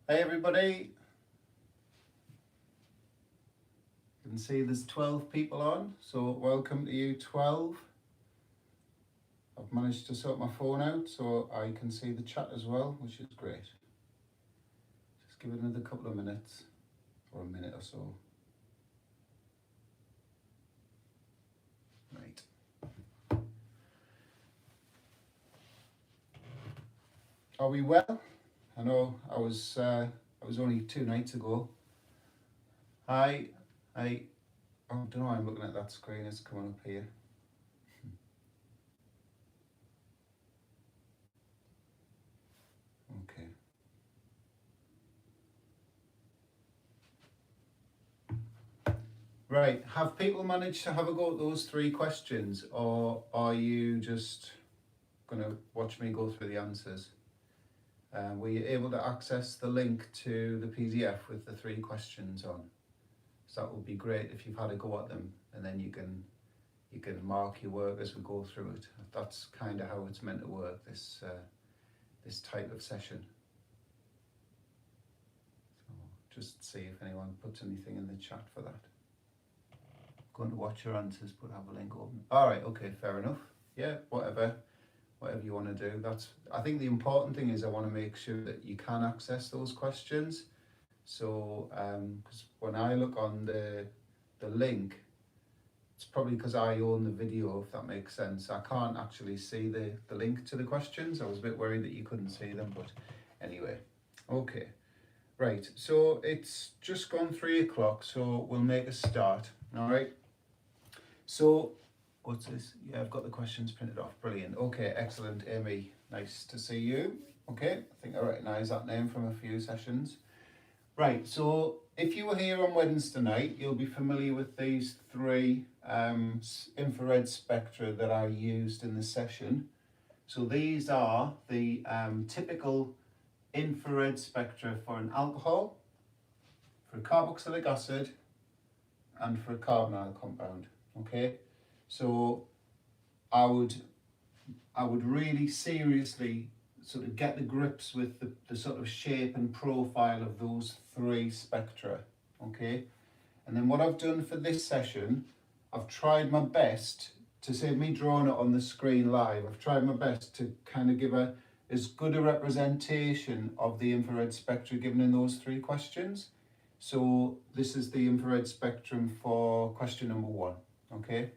Hey everybody, you can see there's 12 people on, so welcome to you 12. I've managed to sort my phone out so I can see the chat as well, which is great. Just give it another couple of minutes, or a minute or so. Right. Are we well? I know I was only 2 nights ago. Hi, I don't know why I'm looking at that screen, it's coming up here. Okay. Right, have people managed to have a go at those 3 questions, or are you just going to watch me go through the answers? Were you able to access the link to the PDF with the 3 questions on? So that would be great if you've had a go at them, and then you can mark your work as we go through it. That's kind of how it's meant to work, this type of session. So just see if anyone puts anything in the chat for that. Going to watch your answers, but have a link open. All right, okay, fair enough. Yeah, whatever you want to do. I think the important thing is I want to make sure that you can access those questions. So, because when I look on the link, it's probably because I own the video, if that makes sense. I can't actually see the link to the questions. I was a bit worried that you couldn't see them, but anyway, okay. Right, so it's just gone 3 o'clock, so we'll make a start, all right? So, what's this? Yeah, I've got the questions printed off. Brilliant. Okay, excellent, Amy. Nice to see you. Okay, I think I recognise that name from a few sessions. Right, so if you were here on Wednesday night, you'll be familiar with these 3 infrared spectra that I used in the session. So these are the typical infrared spectra for an alcohol, for a carboxylic acid, and for a carbonyl compound. Okay, so I would really seriously sort of get the grips with the sort of shape and profile of those 3 spectra. Okay, and then what I've done for this session, I've tried my best to save me drawing it on the screen live. I've tried my best to kind of give as good a representation of the infrared spectra given in those 3 questions. So this is the infrared spectrum for question number 1. Okay.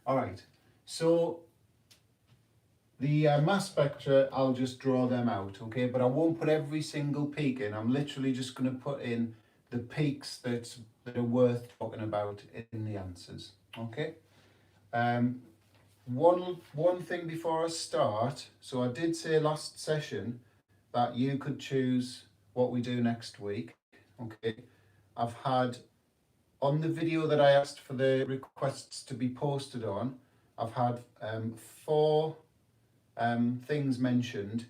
All right. So the mass spectra, I'll just draw them out, okay? But I won't put every single peak in. I'm literally just going to put in the peaks that are worth talking about in the answers, okay? One thing before I start. So I did say last session that you could choose what we do next week, okay? I've had, on the video that I asked for the requests to be posted on, I've had 4 things mentioned,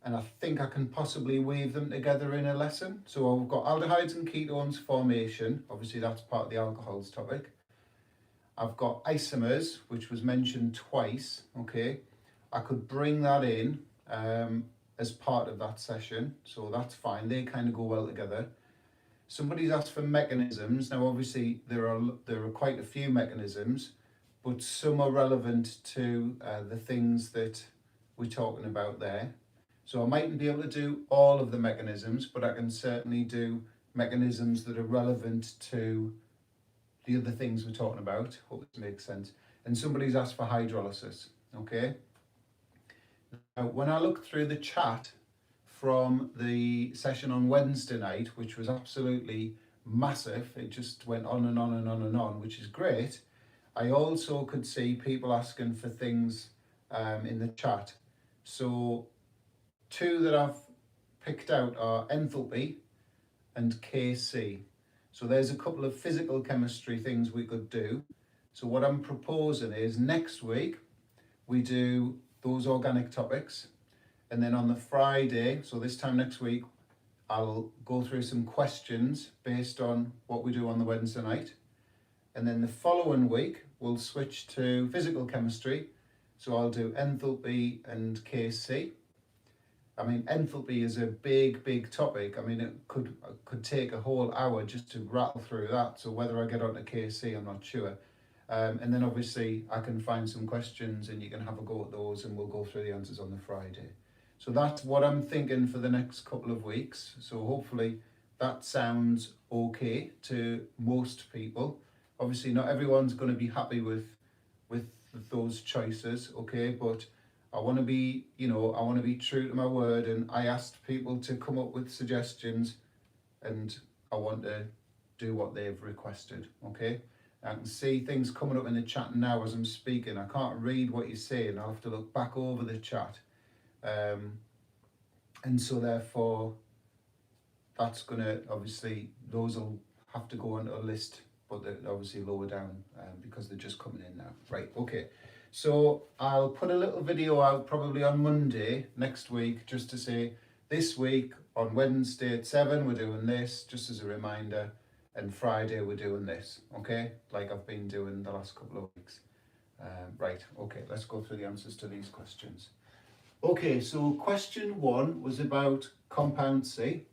and I think I can possibly weave them together in a lesson. So I've got aldehydes and ketones formation, obviously that's part of the alcohols topic. I've got isomers, which was mentioned twice, okay. I could bring that in as part of that session, so that's fine, they kind of go well together. Somebody's asked for mechanisms. Now obviously there are quite a few mechanisms, but some are relevant to the things that we're talking about there. So I mightn't be able to do all of the mechanisms, but I can certainly do mechanisms that are relevant to the other things we're talking about. Hope this makes sense. And somebody's asked for hydrolysis, okay? Now, when I look through the chat from the session on Wednesday night, which was absolutely massive, it just went on and on and on and on, which is great. I also could see people asking for things in the chat. So 2 that I've picked out are enthalpy and Kc. So there's a couple of physical chemistry things we could do. So what I'm proposing is next week we do those organic topics, and then on the Friday, so this time next week, I'll go through some questions based on what we do on the Wednesday night. And then the following week, we'll switch to physical chemistry. So I'll do enthalpy and Kc. I mean, enthalpy is a big topic. I mean, it could take a whole hour just to rattle through that. So whether I get onto KC, I'm not sure. And then obviously I can find some questions and you can have a go at those and we'll go through the answers on the Friday. So that's what I'm thinking for the next couple of weeks. So hopefully that sounds okay to most people. Obviously not everyone's going to be happy with those choices, okay, but I want to be, I want to be true to my word, and I asked people to come up with suggestions and I want to do what they've requested, okay? I can see things coming up in the chat now as I'm speaking. I can't read what you're saying. I'll have to look back over the chat. And so therefore, that's going to, obviously, those will have to go onto a list, but they're obviously lower down because they're just coming in now. Right, okay. So I'll put a little video out probably on Monday next week just to say this week on Wednesday at 7 we're doing this, just as a reminder, and Friday we're doing this, okay? Like I've been doing the last couple of weeks. Right, okay, let's go through the answers to these questions. Okay, so question 1 was about compound C,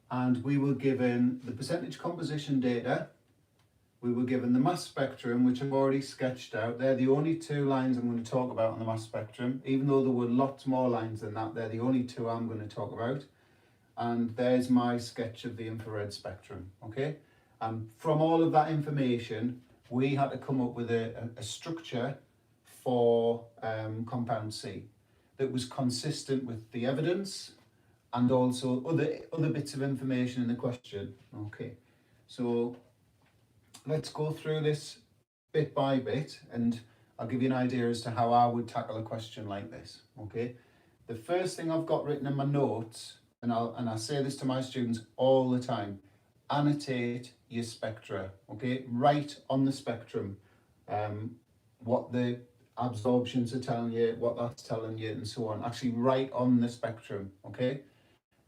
and we were given the percentage composition data. We were given the mass spectrum, which I've already sketched out. They're the only 2 lines I'm going to talk about on the mass spectrum. Even though there were lots more lines than that, they're the only 2 I'm going to talk about. And there's my sketch of the infrared spectrum, okay? And from all of that information, we had to come up with a structure for compound C that was consistent with the evidence and also other bits of information in the question, okay? So let's go through this bit by bit and I'll give you an idea as to how I would tackle a question like this, okay? The first thing I've got written in my notes, and I say this to my students all the time, annotate your spectra, okay? Write on the spectrum what the absorptions are telling you, what that's telling you, and so on. Actually write on the spectrum, okay?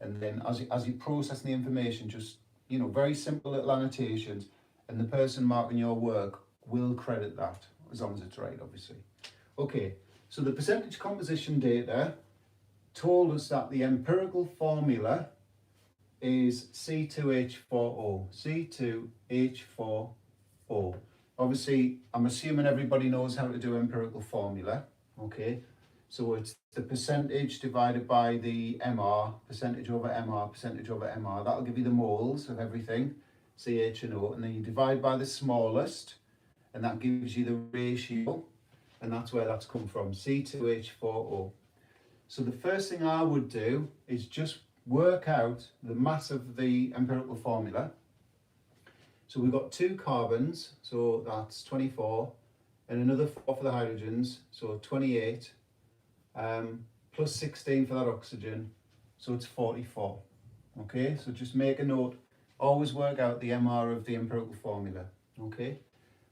And then as you process the information, just, very simple little annotations, and the person marking your work will credit that, as long as it's right, obviously. Okay, so the percentage composition data told us that the empirical formula is C2H4O. C2H4O. Obviously, I'm assuming everybody knows how to do empirical formula, okay? So it's the percentage divided by the MR, percentage over MR, percentage over MR. That'll give you the moles of everything, CH and O, and then you divide by the smallest, and that gives you the ratio, and that's where that's come from, C2H4O. So the first thing I would do is just work out the mass of the empirical formula. So we've got 2 carbons, so that's 24, and another 4 for the hydrogens, so 28, plus 16 for that oxygen, so it's 44. Okay, so just make a note, always work out the MR of the empirical formula. Okay,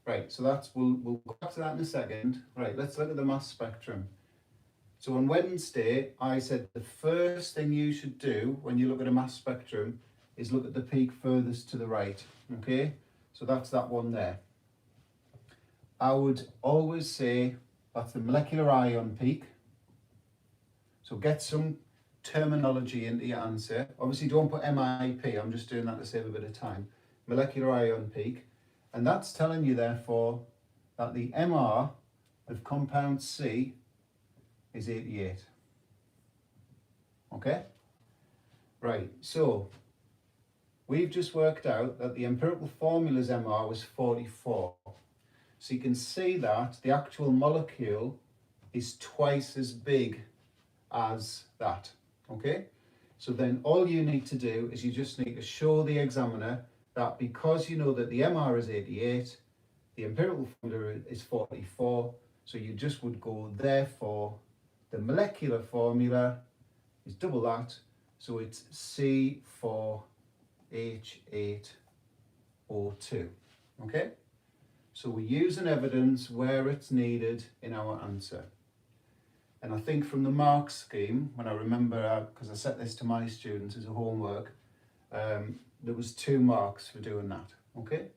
right, so that's, we'll go back to that in a second. Right, let's look at the mass spectrum. So on Wednesday, I said the first thing you should do when you look at a mass spectrum is look at the peak furthest to the right, okay? So that's that one there. I would always say that's the molecular ion peak. So get some terminology into your answer. Obviously don't put MIP, I'm just doing that to save a bit of time. Molecular ion peak. And that's telling you therefore that the MR of compound C is 88. Okay? Right, so we've just worked out that the empirical formula's MR was 44. So you can see that the actual molecule is twice as big as that. Okay? So then all you need to do is you just need to show the examiner that because you know that the MR is 88, the empirical formula is 44, so you just would go, therefore, the molecular formula is double that, so it's C4H8O2. Okay? So we use an evidence where it's needed in our answer. And I think from the mark scheme, when I remember, because I set this to my students as a homework, there was 2 marks for doing that, okay?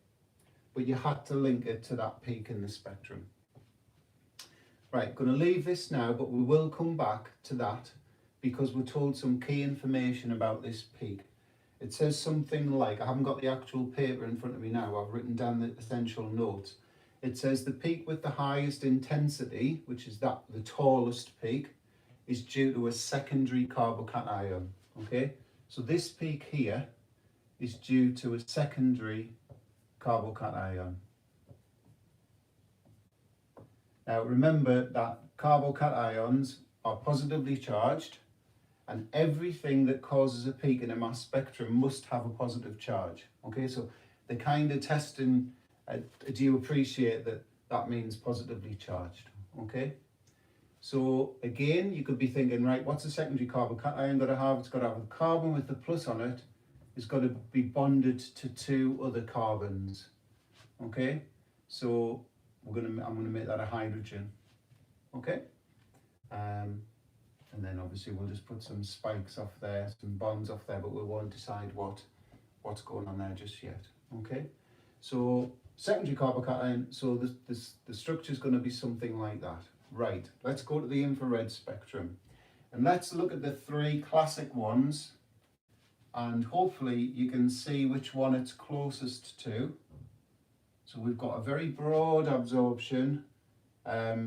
But you had to link it to that peak in the spectrum. Right, going to leave this now, but we will come back to that because we're told some key information about this peak. It says something like, I haven't got the actual paper in front of me now, I've written down the essential notes. It says the peak with the highest intensity, which is the tallest peak, is due to a secondary carbocation. Okay, so this peak here is due to a secondary carbocation. Now remember that carbocations are positively charged, and everything that causes a peak in a mass spectrum must have a positive charge. Okay, so the kind of testing, do you appreciate that that means positively charged? Okay, so again, you could be thinking, right, what's a secondary carbocation got to have? It's got to have a carbon with the plus on it. It's got to be bonded to two other carbons. Okay, so I'm gonna make that a hydrogen. Okay, and then obviously we'll just put some spikes off there, some bonds off there, but we won't decide what's going on there just yet. Okay, so secondary carbocation, so the structure is going to be something like that. Right, let's go to the infrared spectrum, and let's look at the three classic ones, and hopefully you can see which one it's closest to. So we've got a very broad absorption,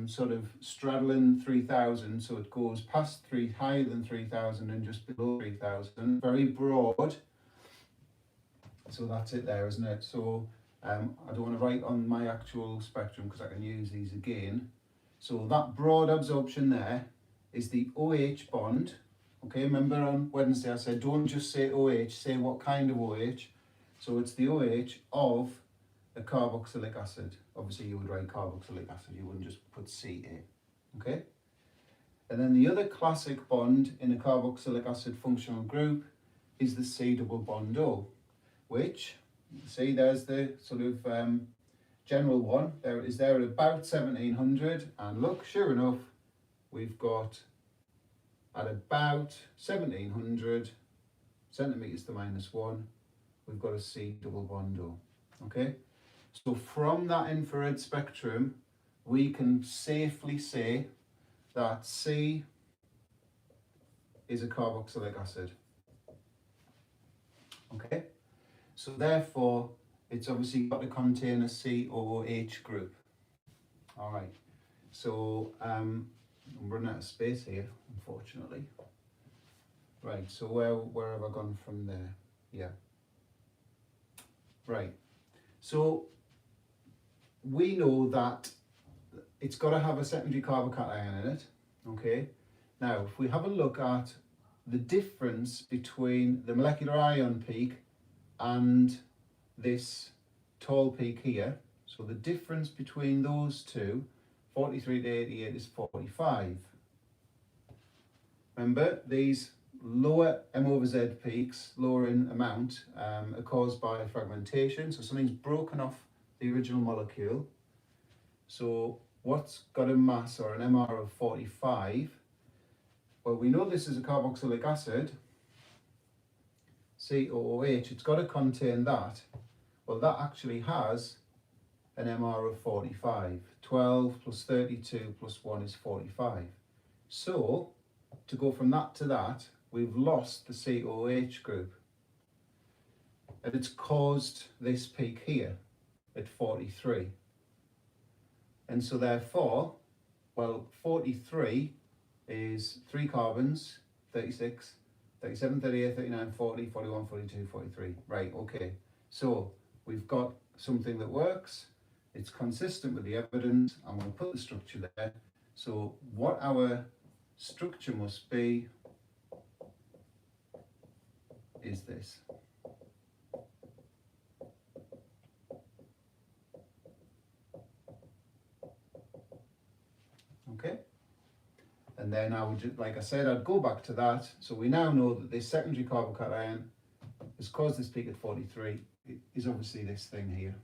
sort of straddling 3000, so it goes past higher than 3000 and just below 3000, very broad. So that's it there, isn't it? So I don't want to write on my actual spectrum because I can use these again. So that broad absorption there is the OH bond. Okay, remember on Wednesday I said don't just say OH, say what kind of OH. So it's the OH of a carboxylic acid. Obviously you would write carboxylic acid, you wouldn't just put Ca. Okay, and then the other classic bond in a carboxylic acid functional group is the C double bond O, which, see, there's the sort of general one. There it is there at about 1700, and look, sure enough, we've got at about 1700 centimeters to -1, we've got a C double bond O. Okay, so from that infrared spectrum, we can safely say that C is a carboxylic acid. Okay, so therefore it's obviously got to contain a COOH group. All right, so I'm running out of space here, unfortunately. Right, so where have I gone from there? Yeah. Right, so we know that it's got to have a secondary carbocation in it. Okay, now if we have a look at the difference between the molecular ion peak and this tall peak here, so the difference between those two, 43 to 88 is 45. Remember, these lower M/Z peaks, lower in amount, are caused by fragmentation, so something's broken off the original molecule. So what's got a mass or an MR of 45? Well, we know this is a carboxylic acid, COOH, it's got to contain that. Well, that actually has an MR of 45. 12 plus 32 plus 1 is 45. So, to go from that to that, we've lost the COOH group. And it's caused this peak here at 43. And so therefore, well, 43 is 3 carbons, 36, 37, 38, 39, 40, 41, 42, 43. Right, okay. So we've got something that works. It's consistent with the evidence. I'm going to put the structure there. So what our structure must be is this. Okay. And then I would, just, like I said, I'd go back to that. So we now know that this secondary carbocation has caused this peak at 43. It is obviously this thing here.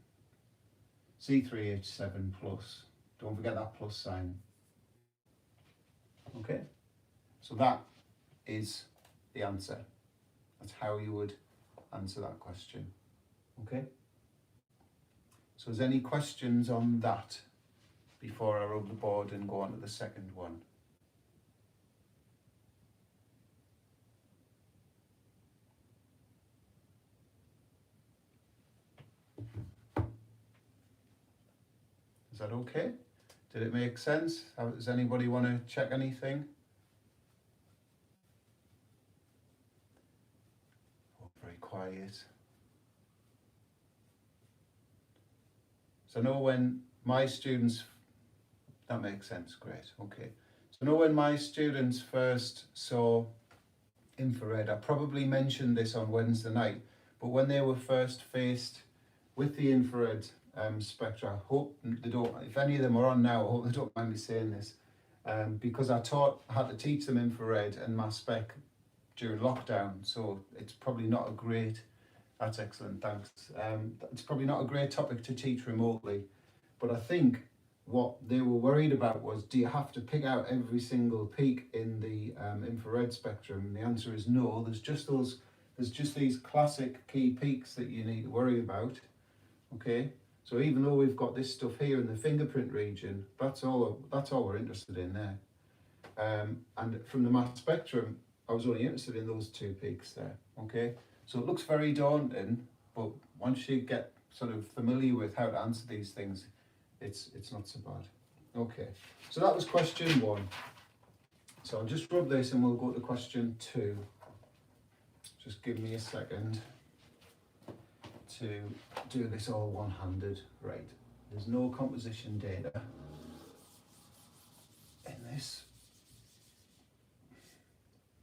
C3H7 plus. Don't forget that plus sign. Okay. So that is the answer. That's how you would answer that question. Okay. So is there any questions on that before I rub the board and go on to the second one? that okay? Did it make sense? Does anybody want to check anything? Oh, very quiet. So I know when my students, that makes sense, great, okay. So I know when my students first saw infrared, I probably mentioned this on Wednesday night, but when they were first faced with the infrared spectra, I hope they don't, if any of them are on now, I hope they don't mind me saying this, because I had to teach them infrared and mass spec during lockdown, so it's probably not a great, that's excellent, thanks. It's probably not a great topic to teach remotely, but I think what they were worried about was, do you have to pick out every single peak in the infrared spectrum? And the answer is no. There's just these classic key peaks that you need to worry about. Okay, so even though we've got this stuff here in the fingerprint region, that's all we're interested in there. And from the mass spectrum, I was only interested in those two peaks there. Okay, so it looks very daunting, but once you get sort of familiar with how to answer these things, it's not so bad. Okay, so that was question 1. So I'll just rub this and we'll go to question 2. Just give me a second to do this all one-handed. Right, there's no composition data in this.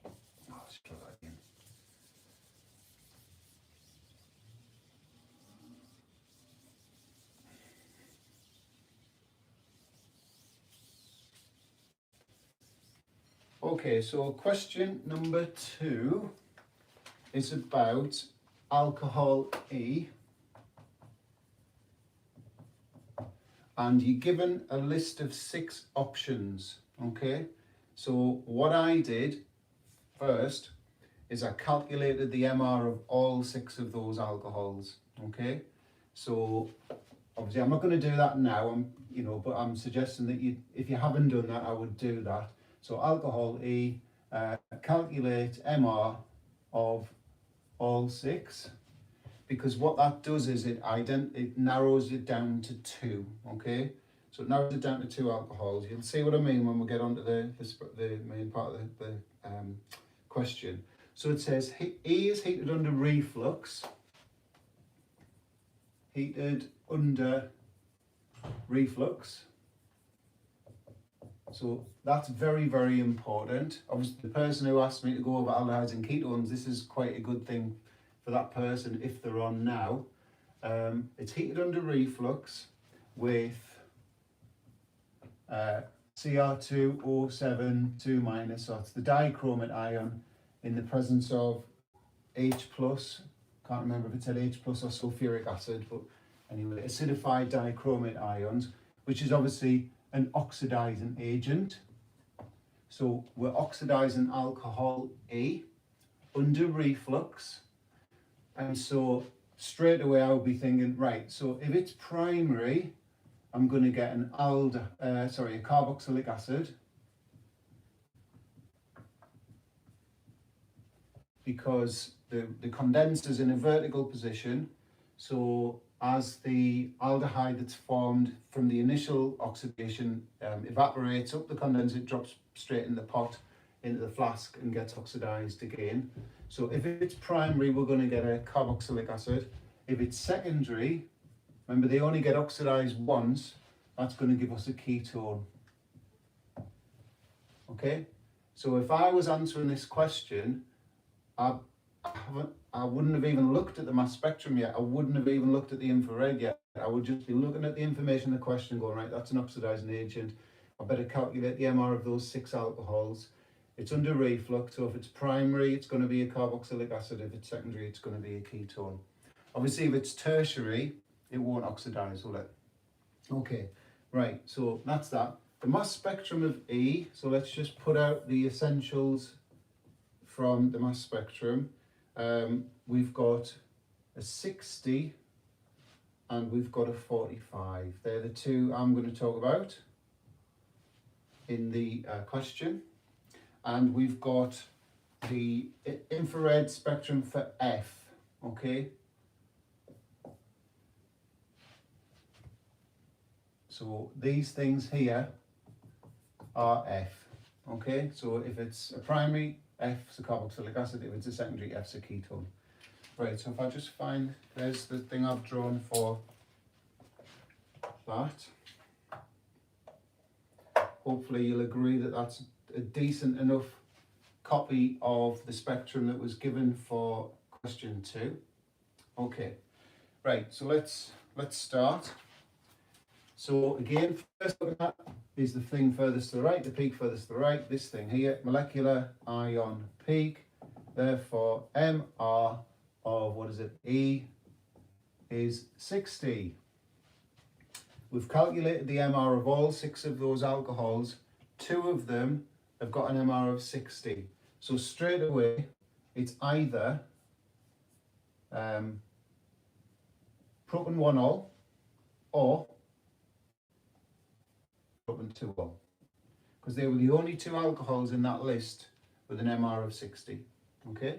Oh, let's try that again. Okay, so question number 2 is about alcohol E, and you're given a list of 6 options. Okay, so what I did first is I calculated the MR of all 6 of those alcohols. Okay, so obviously I'm not going to do that now, but I'm suggesting that if you haven't done that, I would do that. So alcohol E, calculate MR of all 6, because what that does is it narrows it down to 2. Okay, so it narrows it down to 2 alcohols. You'll see what I mean when we get onto the main part of the question. So it says E is heated under reflux. Heated under reflux. So that's very, very important. Obviously, the person who asked me to go over aldehydes and ketones, this is quite a good thing for that person if they're on now. It's heated under reflux with Cr2O7 2-, so it's the dichromate ion in the presence of H+. Can't remember if it said H+ or sulfuric acid, but anyway, acidified dichromate ions, which is obviously an oxidizing agent. So we're oxidizing alcohol E under reflux, and so straight away I would be thinking, right, so if it's primary, I'm going to get a carboxylic acid, because the condenser's in a vertical position, so as the aldehyde that's formed from the initial oxidation evaporates up the condenser, it drops straight in the pot into the flask and gets oxidized again. So if it's primary, we're going to get a carboxylic acid. If it's secondary, remember they only get oxidized once, that's going to give us a ketone. Okay, so if I was answering this question, I wouldn't have even looked at the mass spectrum yet. I wouldn't have even looked at the infrared yet. I would just be looking at the information in the question going, right, that's an oxidizing agent. I better calculate the MR of those 6 alcohols. It's under reflux, so if it's primary, it's going to be a carboxylic acid. If it's secondary, it's going to be a ketone. Obviously, if it's tertiary, it won't oxidize, will it? Okay, right, so that's that. The mass spectrum of E, so let's just put out the essentials from the mass spectrum. We've got a 60 and we've got a 45. They're the 2 I'm going to talk about in the question. And we've got the infrared spectrum for F, okay? So these things here are F. Okay, so if it's a primary, F is a carboxylic acid. If it's a secondary, F is a ketone. Right, so if I just find, there's the thing I've drawn for that. Hopefully you'll agree that that's a decent enough copy of the spectrum that was given for question 2. Okay, right, so let's start. So again, first look at that is the thing furthest to the right, the peak furthest to the right, this thing here, molecular ion peak. Therefore, MR of, what is it, E is 60. We've calculated the MR of all 6 of those alcohols. 2 of them have got an MR of 60. So straight away, it's either propan 1-ol or propan 2-ol, because they were the only 2 alcohols in that list with an MR of 60. Okay.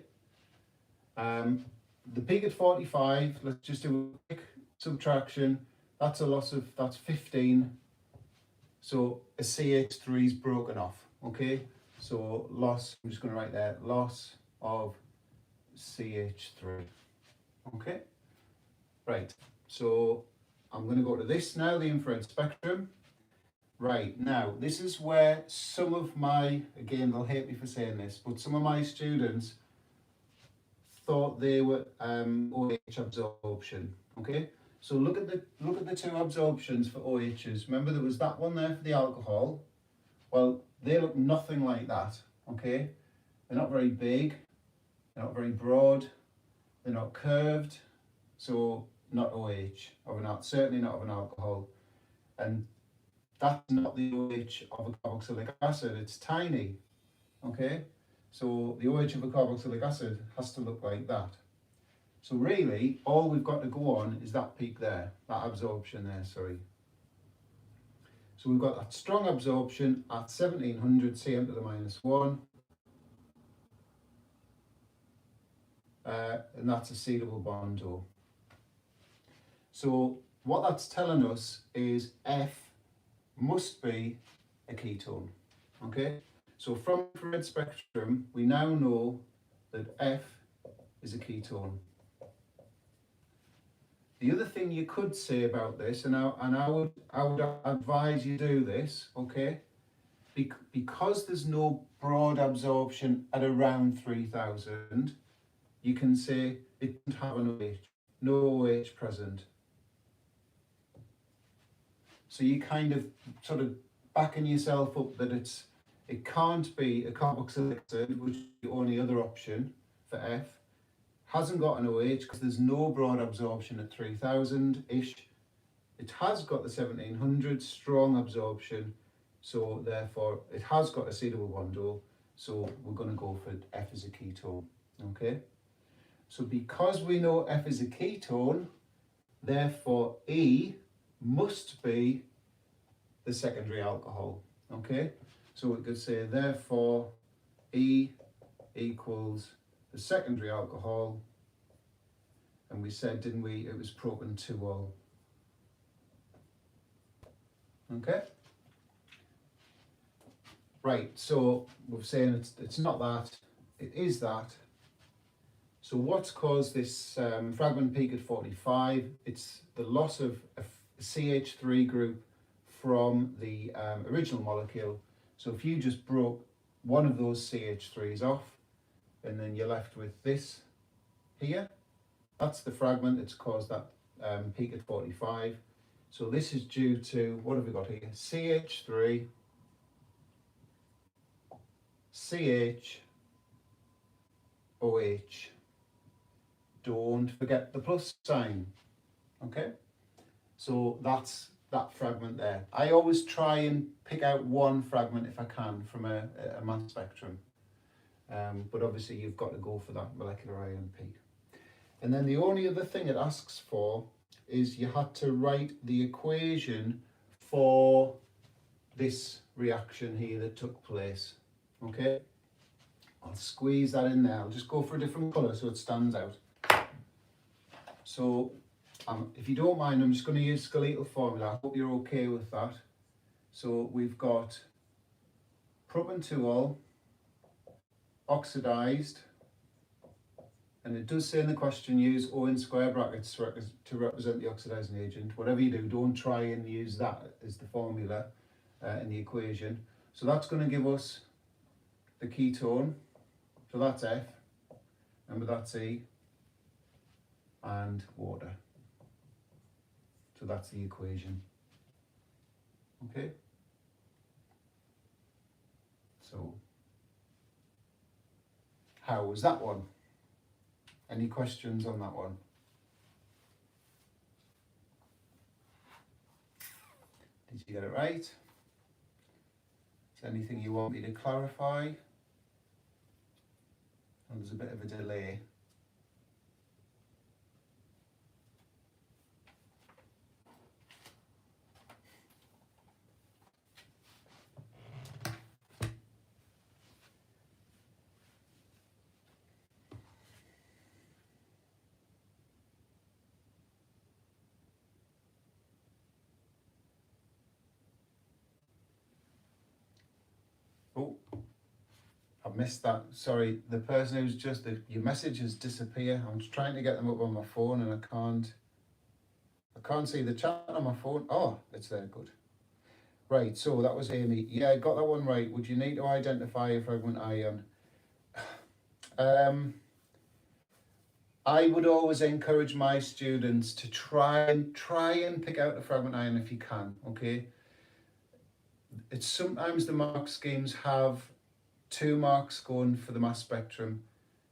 The peak at 45, let's just do a quick subtraction. That's a loss of, that's 15. So a CH3 is broken off. Okay. So loss, I'm just going to write there, loss of CH3. Okay. Right. So I'm going to go to this now, the infrared spectrum. Right, now this is where some of my, again they'll hate me for saying this, but some of my students thought they were OH absorption. Okay, so look at the 2 absorptions for OHs. Remember there was that one there for the alcohol. Well, they look nothing like that. Okay, they're not very big, they're not very broad, they're not curved, so not OH, certainly not of an alcohol. And that's not the OH of a carboxylic acid, it's tiny. Okay, so the OH of a carboxylic acid has to look like that. So really, all we've got to go on is that peak there, that absorption there, sorry. So we've got that strong absorption at 1700 cm to the -1. And that's a C double bond O. So what that's telling us is F must be a ketone. Okay, so from the infrared spectrum we now know that F is a ketone. The other thing you could say about this, and I would advise you do this, okay, because there's no broad absorption at around 3000, you can say it doesn't have an OH, no OH present. So you kind of sort of backing yourself up that it can't be a carboxylic acid, which is the only other option for F. Hasn't got an OH because there's no broad absorption at 3000-ish. It has got the 1700 strong absorption, so therefore it has got a C double bond O, so we're going to go for F as a ketone. Okay, so because we know F is a ketone, therefore E must be the secondary alcohol. Okay, so we could say therefore E equals the secondary alcohol, and we said, didn't we, it was propan 2-ol. Okay, right, so we're saying it's not that, it is that. So what's caused this fragment peak at 45? It's the loss of a CH3 group from the original molecule. So if you just broke one of those CH3s off, and then you're left with this here, that's the fragment that's caused that peak at 45. So this is due to, what have we got here? CH3, CH, OH. Don't forget the plus sign. Okay, so that's that fragment there. I always try and pick out one fragment if I can from a mass spectrum. But obviously you've got to go for that molecular ion peak. And then the only other thing it asks for is you had to write the equation for this reaction here that took place. Okay, I'll squeeze that in there. I'll just go for a different colour so it stands out. So if you don't mind, I'm just going to use skeletal formula. I hope you're okay with that. So we've got propanol oxidized, and it does say in the question use O in square brackets to represent the oxidizing agent. Whatever you do, don't try and use that as the formula in the equation. So that's going to give us the ketone, so that's F, remember that's E, and water. So that's the equation. Okay? So, how was that one? Any questions on that one? Did you get it right? Is there anything you want me to clarify? Oh, there's a bit of a delay. Oh, I've missed that. Sorry, the person who's just, your message has disappeared. I'm just trying to get them up on my phone and I can't see the chat on my phone. Oh, it's there, good. Right, so that was Amy. Yeah, I got that one right. Would you need to identify a fragment ion? I would always encourage my students to try and pick out a fragment ion if you can, okay? It's sometimes the mark schemes have 2 marks going for the mass spectrum.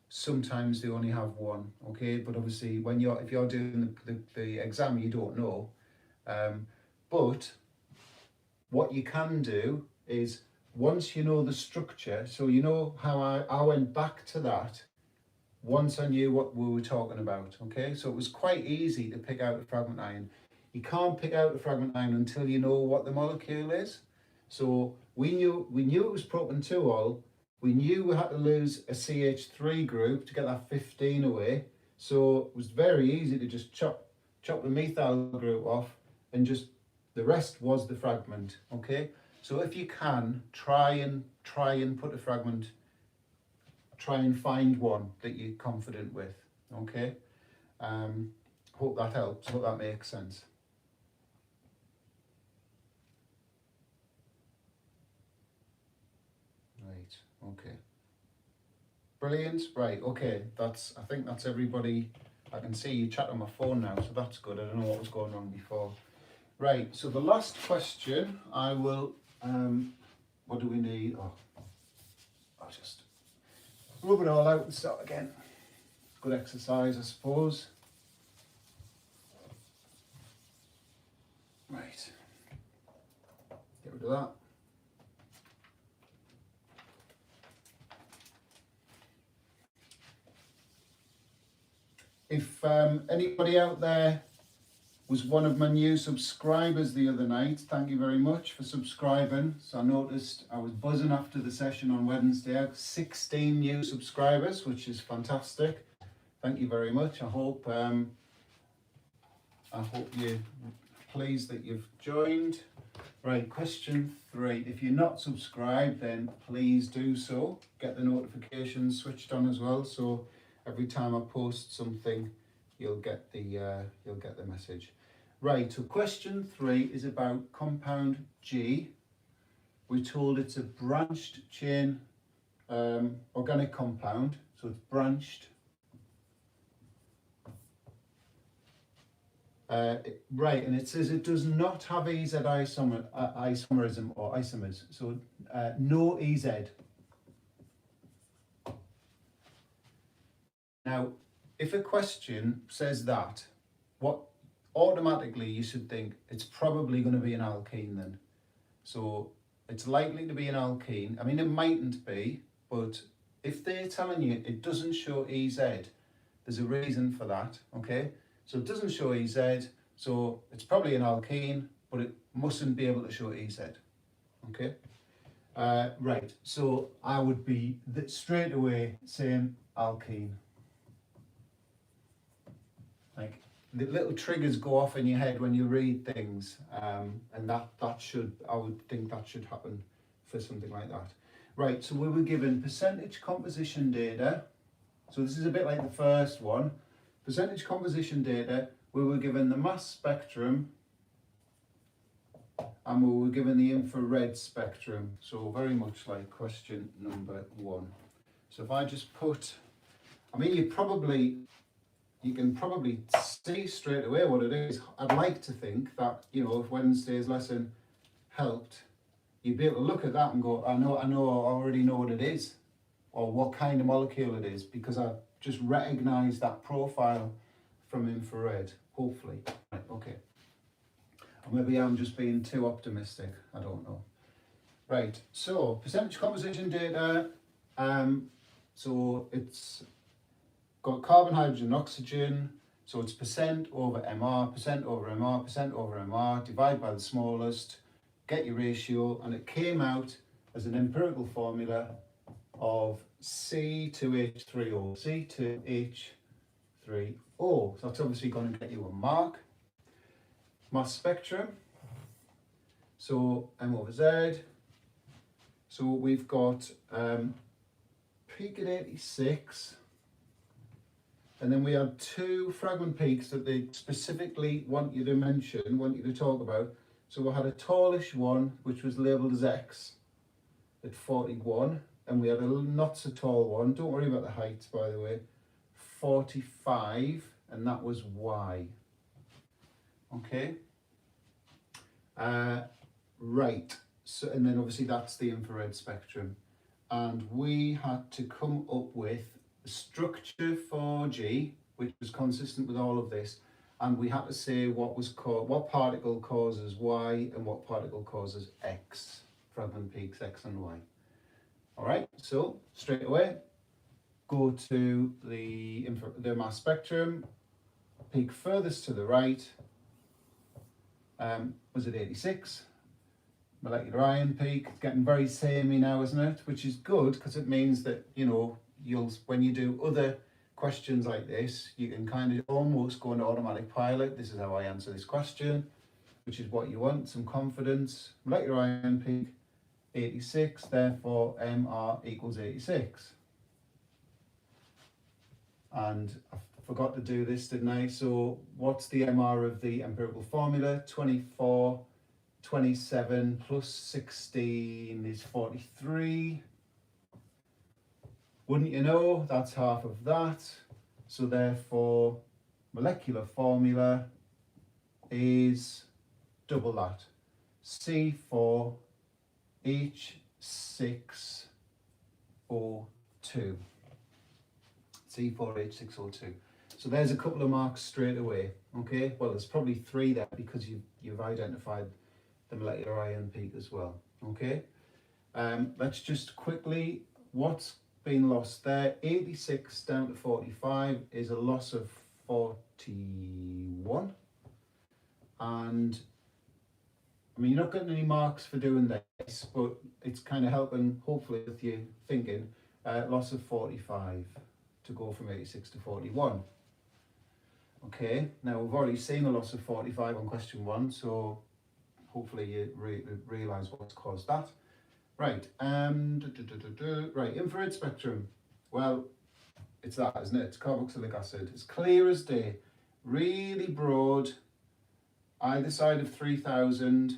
Sometimes they only have 1, okay? But obviously if you're doing the exam, you don't know. But what you can do is, once you know the structure, so you know how I went back to that once I knew what we were talking about, okay? So it was quite easy to pick out a fragment ion. You can't pick out a fragment ion until you know what the molecule is. So we knew it was propanol. We knew we had to lose a CH3 group to get that 15 away. So it was very easy to just chop the methyl group off, and just the rest was the fragment, okay? So if you can, try and put a fragment, try and find one that you're confident with, okay? Hope that helps, hope that makes sense. Right, okay. Brilliant, right, okay, I think that's everybody. I can see you chat on my phone now, so that's good. I don't know what was going on before. Right, so the last question, I will, what do we need? Oh, I'll just rub it all out and start again. Good exercise, I suppose. Right, get rid of that. If anybody out there was one of my new subscribers the other night, thank you very much for subscribing. So I noticed I was buzzing after the session on Wednesday. I have 16 new subscribers, which is fantastic. Thank you very much. I hope you're pleased that you've joined. Right, question 3. If you're not subscribed, then please do so. Get the notifications switched on as well, so every time I post something, you'll get the message. Right, so question 3 is about compound G. We're told it's a branched chain organic compound, so it's branched. Right, and it says it does not have EZ isomerism or isomers, so no EZ. Now, if a question says that, what automatically you should think it's probably going to be an alkene then. So it's likely to be an alkene. I mean, it mightn't be, but if they're telling you it doesn't show EZ, there's a reason for that, okay? So it doesn't show EZ, so it's probably an alkene, but it mustn't be able to show EZ, okay? Right, so I would be straight away saying alkene. Like, the little triggers go off in your head when you read things, and that should, I would think that should happen for something like that. Right, so we were given percentage composition data. So this is a bit like the first one. Percentage composition data, we were given the mass spectrum and we were given the infrared spectrum. So very much like question number 1. So if I just put, I mean, you can probably see straight away what it is. I'd like to think that, you know, if Wednesday's lesson helped, you'd be able to look at that and go, I already know what it is, or what kind of molecule it is, because I've just recognised that profile from infrared, hopefully. Right, okay. Or maybe I'm just being too optimistic, I don't know. Right, so percentage composition data, so it's got carbon, hydrogen, oxygen, so it's percent over MR, percent over MR, percent over MR, divide by the smallest, get your ratio, and it came out as an empirical formula of C2H3O, C2H3O. So that's obviously going to get you a mark. Mass spectrum, so M over Z. So we've got peak at 86, and then we had 2 fragment peaks that they specifically want you to mention, want you to talk about. So we had a tallish one, which was labelled as X at 41, and we had a not so tall one, don't worry about the heights by the way, 45, and that was Y. Okay. Right, so, and then obviously that's the infrared spectrum. And we had to come up with a structure for G, which was consistent with all of this. And we had to say what particle causes Y and what particle causes X, fragment peaks X and Y. All right, so straight away, go to the mass spectrum, peak furthest to the right, was it 86? Molecular ion peak, getting very samey now, isn't it? Which is good, because it means that, you know, when you do other questions like this, you can kind of almost go into automatic pilot. This is how I answer this question, which is what you want, some confidence. Molecular ion peak, 86, therefore MR equals 86. And I forgot to do this, didn't I? So what's the MR of the empirical formula? 24, 27 plus 16 is 43. Wouldn't you know, that's half of that. So therefore, molecular formula is double that. C4H6O2. C4H6O2. So there's a couple of marks straight away. Okay, well there's probably 3 there because you've identified the molecular ion peak as well. Okay, let's just quickly, what's been lost there? 86 down to 45 is a loss of 41. And I mean, you're not getting any marks for doing this, but it's kind of helping, hopefully, with you thinking. Loss of 45 to go from 86 to 41. Okay, now we've already seen a loss of 45 on question 1, so hopefully you realise what's caused that. Right, right, infrared spectrum. Well, it's that, isn't it? It's carboxylic acid. It's clear as day, really broad, either side of 3000.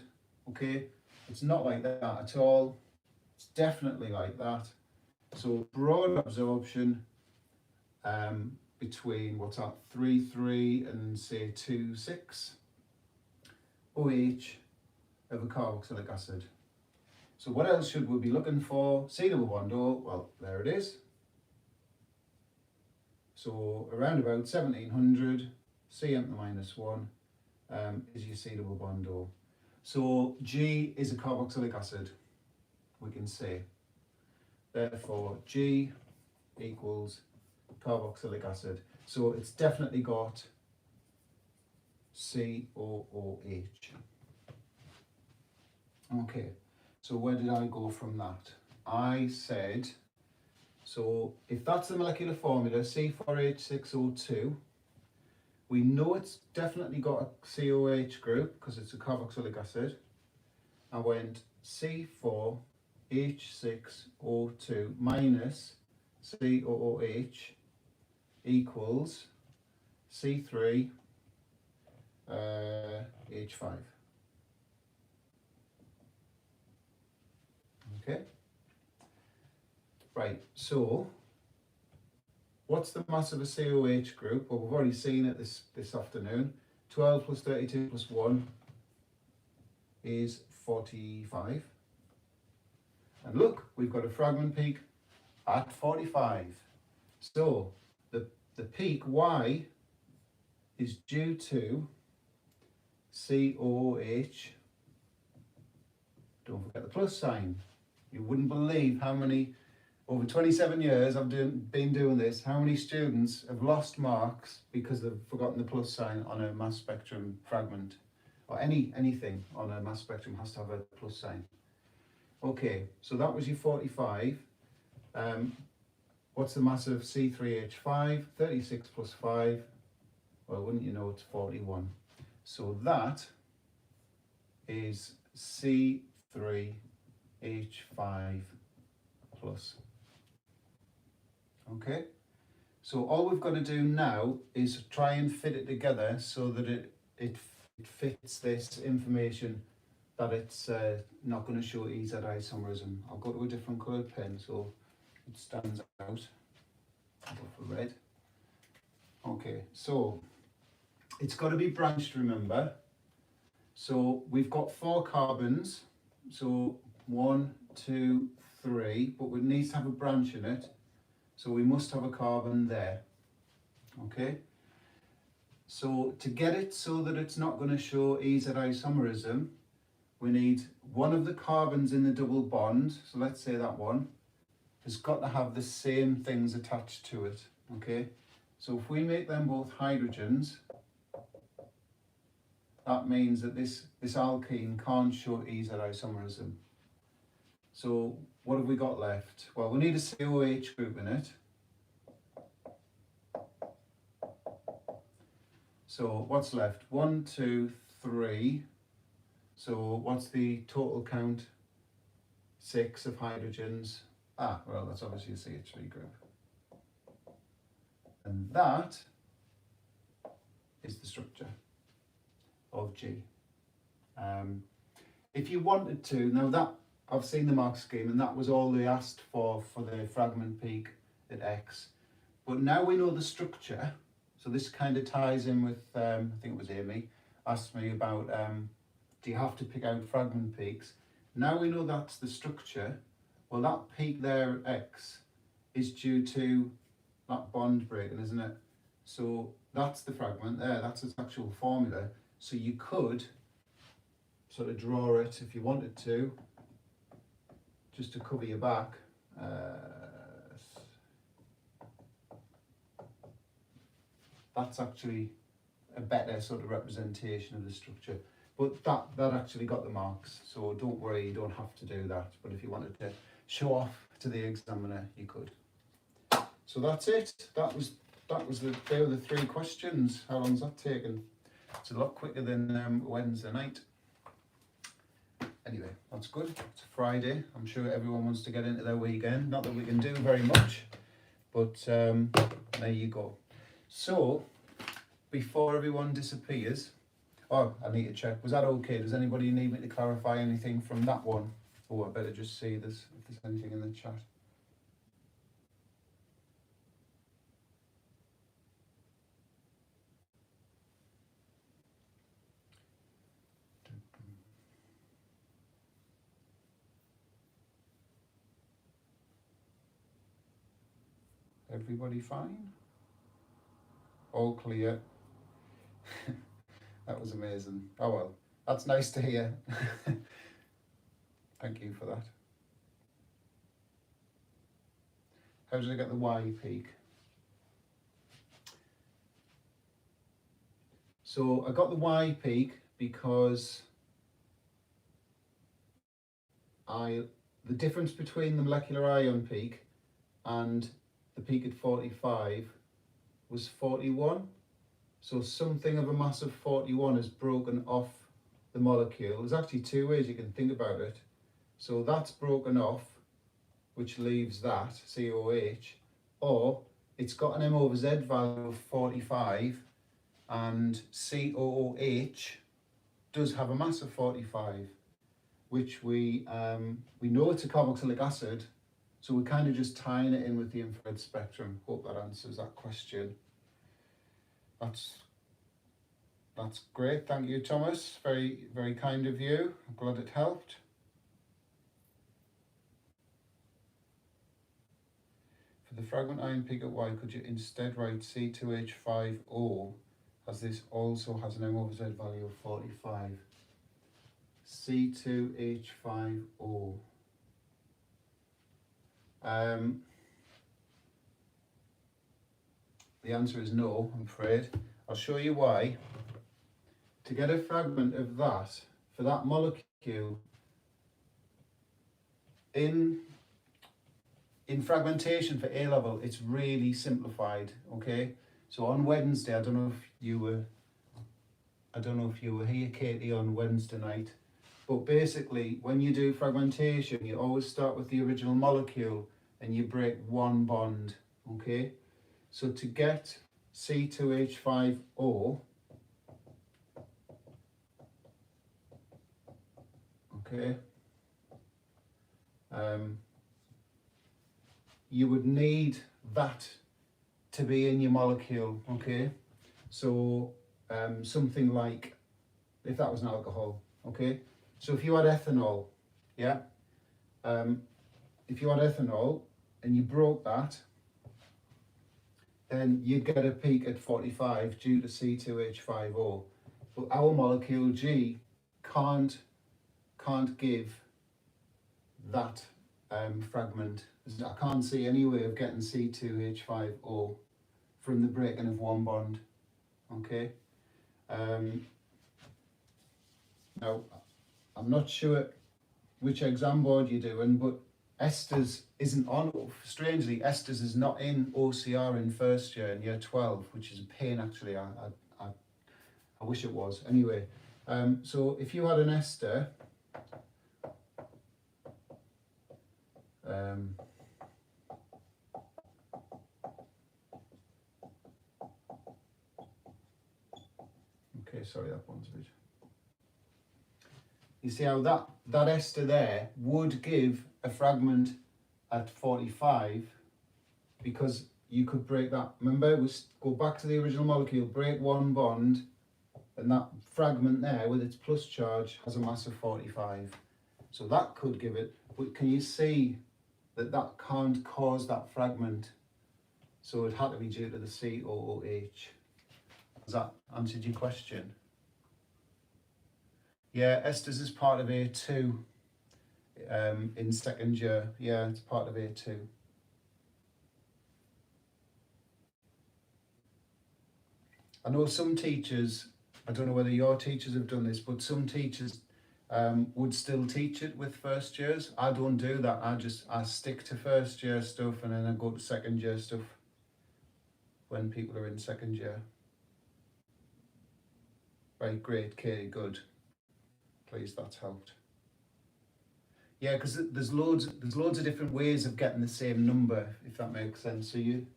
Okay, it's not like that at all. It's definitely like that. So broad absorption between what's that, 3,3 and say 2,6 OH of a carboxylic acid. So what else should we be looking for? C double bond O, well, there it is. So around about 1700, Cm to the minus 1 is your C double bond O. So G is a carboxylic acid, we can say. Therefore, G equals carboxylic acid. So it's definitely got COOH. Okay, so where did I go from that? I said, so if that's the molecular formula, C4H6O2, We know it's definitely got a COH group because it's a carboxylic acid. I went C4H6O2 minus COOH equals C3H5. Okay. Right, so what's the mass of a COH group? Well, we've already seen it this afternoon. 12 plus 32 plus 1 is 45. And look, we've got a fragment peak at 45. So the peak Y is due to COOH. Don't forget the plus sign. You wouldn't believe how many, over 27 years I've been doing this, how many students have lost marks because they've forgotten the plus sign on a mass spectrum fragment, or anything on a mass spectrum has to have a plus sign. Okay, so that was your 45. What's the mass of C3H5? 36 plus 5. Well, wouldn't you know, it's 41. So that is C3H5 plus. Okay, so all we've got to do now is try and fit it together so that it fits this information, that it's not going to show EZ isomerism. I'll go to a different coloured pen so it stands out. I'll go for red. Okay, so it's got to be branched, remember. So we've got 4 carbons, so 1, 2, 3, but it needs to have a branch in it, so we must have a carbon there. Okay, so to get it so that it's not going to show EZ isomerism, we need one of the carbons in the double bond, so let's say that one, has got to have the same things attached to it. Okay, so if we make them both hydrogens, that means that this alkene can't show EZ isomerism. So what have we got left? Well, we need a COH group in it. So what's left? 1, 2, 3. So what's the total count? 6 of hydrogens. Well, that's obviously a CH3 group. And that is the structure of G. If you wanted to, now that I've seen the mark scheme and that was all they asked for the fragment peak at X, but now we know the structure, so this kind of ties in with, I think it was Amy, asked me about, do you have to pick out fragment peaks? Now we know that's the structure, well that peak there at X is due to that bond breaking, isn't it? So that's the fragment there, that's its actual formula. So you could sort of draw it if you wanted to, just to cover your back. That's actually a better sort of representation of the structure. But that actually got the marks, so don't worry, you don't have to do that. But if you wanted to show off to the examiner, you could. So that's it. They were the 3 questions. How long's that taken? It's a lot quicker than Wednesday night. Anyway, that's good. It's a Friday. I'm sure everyone wants to get into their weekend. Not that we can do very much, but there you go. So, before everyone disappears, I need to check. Was that okay? Does anybody need me to clarify anything from that one? I better just see if there's anything in the chat. Everybody fine? All clear. That was amazing. Oh well, that's nice to hear. Thank you for that. How did I get the Y peak? So I got the Y peak because the difference between the molecular ion peak and the peak at 45 was 41. So something of a mass of 41 is broken off the molecule. There's actually two ways you can think about it. So that's broken off, which leaves that, COH, or it's got an M over Z value of 45, and COOH does have a mass of 45, which we know it's a carboxylic acid, so we're kind of just tying it in with the infrared spectrum. Hope that answers that question. That's great. Thank you, Thomas. Very, very kind of you. I'm glad it helped. For the fragment ion peak at Y, could you instead write C2H5O, as this also has an M over Z value of 45? C2H5O. The answer is no, I'm afraid. I'll show you why. To get a fragment of that, for that molecule, in fragmentation for A level, it's really simplified, okay? So on Wednesday, I don't know if you were here, Katie, on Wednesday night, but basically, when you do fragmentation, you always start with the original molecule and you break one bond, okay? So to get C2H5O, okay, you would need that to be in your molecule, okay? So something like, if that was an alcohol, okay? So if you had ethanol, yeah, if you had ethanol and you broke that, then you'd get a peak at 45 due to C2H5O. But our molecule G can't give that fragment. I can't see any way of getting C2H5O from the breaking of one bond. Okay. Now, I'm not sure which exam board you're doing, but esters isn't on. Strangely, esters is not in OCR in first year in year 12, which is a pain actually. I wish it was. Anyway, so if you had an ester, okay, sorry, that one's a bit. You see how that ester there would give a fragment at 45, because you could break that. Remember, go back to the original molecule, break one bond, and that fragment there with its plus charge has a mass of 45. So that could give it, but can you see that that can't cause that fragment? So it had to be due to the COOH. Has that answered your question? Yeah, esters is part of A2 in second year. Yeah, it's part of A2. I know some teachers, I don't know whether your teachers have done this, but some teachers would still teach it with first years. I don't do that. I stick to first year stuff and then I go to second year stuff when people are in second year. Right, great, Katie, good. Please, that's helped. Yeah, because there's loads of different ways of getting the same number, if that makes sense. So you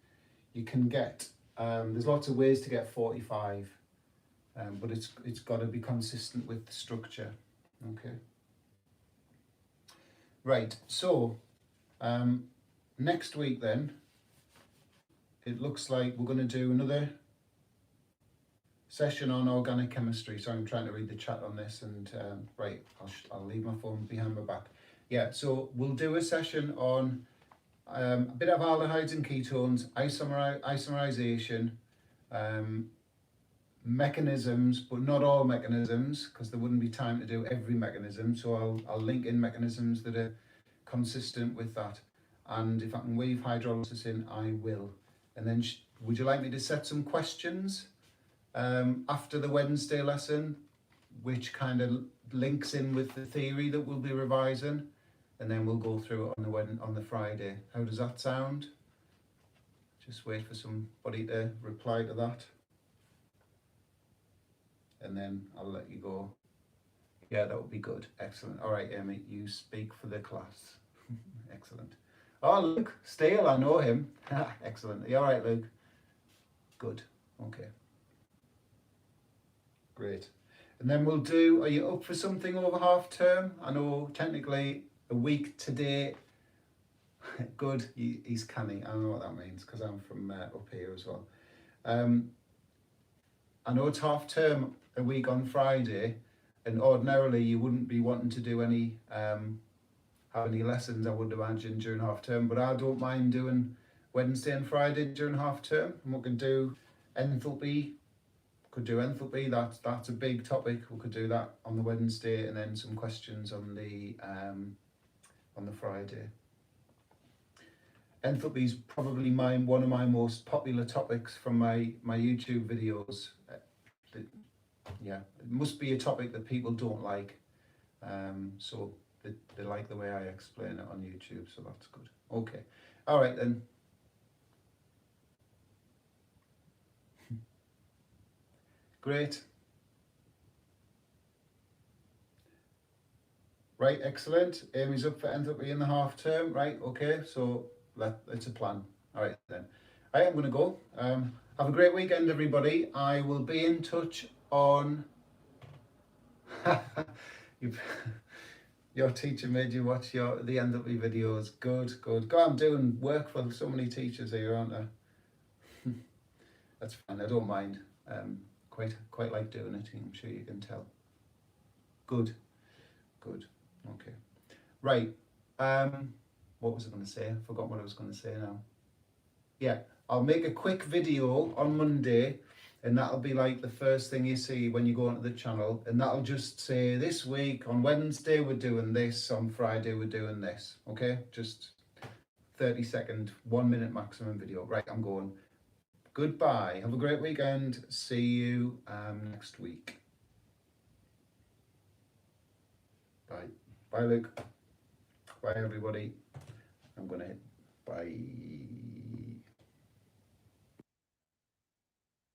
can get there's lots of ways to get 45, but it's got to be consistent with the structure. Okay. Right. So next week then, it looks like we're going to do another session on organic chemistry. So I'm trying to read the chat on this, and right, I'll leave my phone behind my back. Yeah, so we'll do a session on a bit of aldehydes and ketones, isomerization, mechanisms, but not all mechanisms, because there wouldn't be time to do every mechanism. So I'll link in mechanisms that are consistent with that. And if I can weave hydrolysis in, I will. And then would you like me to set some questions after the Wednesday lesson, which kind of links in with the theory that we'll be revising, and then we'll go through it on the Friday. How does that sound? Just wait for somebody to reply to that. and then I'll let you go. Yeah, that would be good. Excellent. All right, Amy, you speak for the class. Excellent. Oh, Luke Steele, I know him. Excellent. Are you all right, Luke? Good. Okay. Great. And then we'll do, are you up for something over half term? I know technically a week today. Good, he's canny. I don't know what that means because I'm from up here as well. I know it's half term a week on Friday, and ordinarily you wouldn't be wanting to do any have any lessons, I would imagine, during half term, but I don't mind doing Wednesday and Friday during half term. And we can do enthalpy. Could do enthalpy. That's a big topic. We could do that on the Wednesday, and then some questions on the Friday. Enthalpy is probably one of my most popular topics from my YouTube videos. Yeah, it must be a topic that people don't like, so they like the way I explain it on YouTube, so that's good. Okay, all right then. Great. Right, excellent. Amy's up for enthalpy in the half term, right? Okay, so it's a plan. All right then. I am going to go. Have a great weekend, everybody. I will be in touch on. Your teacher made you watch the enthalpy videos. Good, good. God, I'm doing work for so many teachers here, aren't I? That's fine. I don't mind. Quite like doing it. I'm sure you can tell. Good, good. Okay. Right. What was I going to say? I forgot what I was going to say now. Yeah, I'll make a quick video on Monday, and that'll be like the first thing you see when you go onto the channel, and that'll just say this week on Wednesday we're doing this, on Friday we're doing this. Okay, just 30-second, 1 minute maximum video. Right, I'm going. Goodbye. Have a great weekend. See you next week. Bye. Bye, Luke. Bye, everybody. I'm gonna hit bye.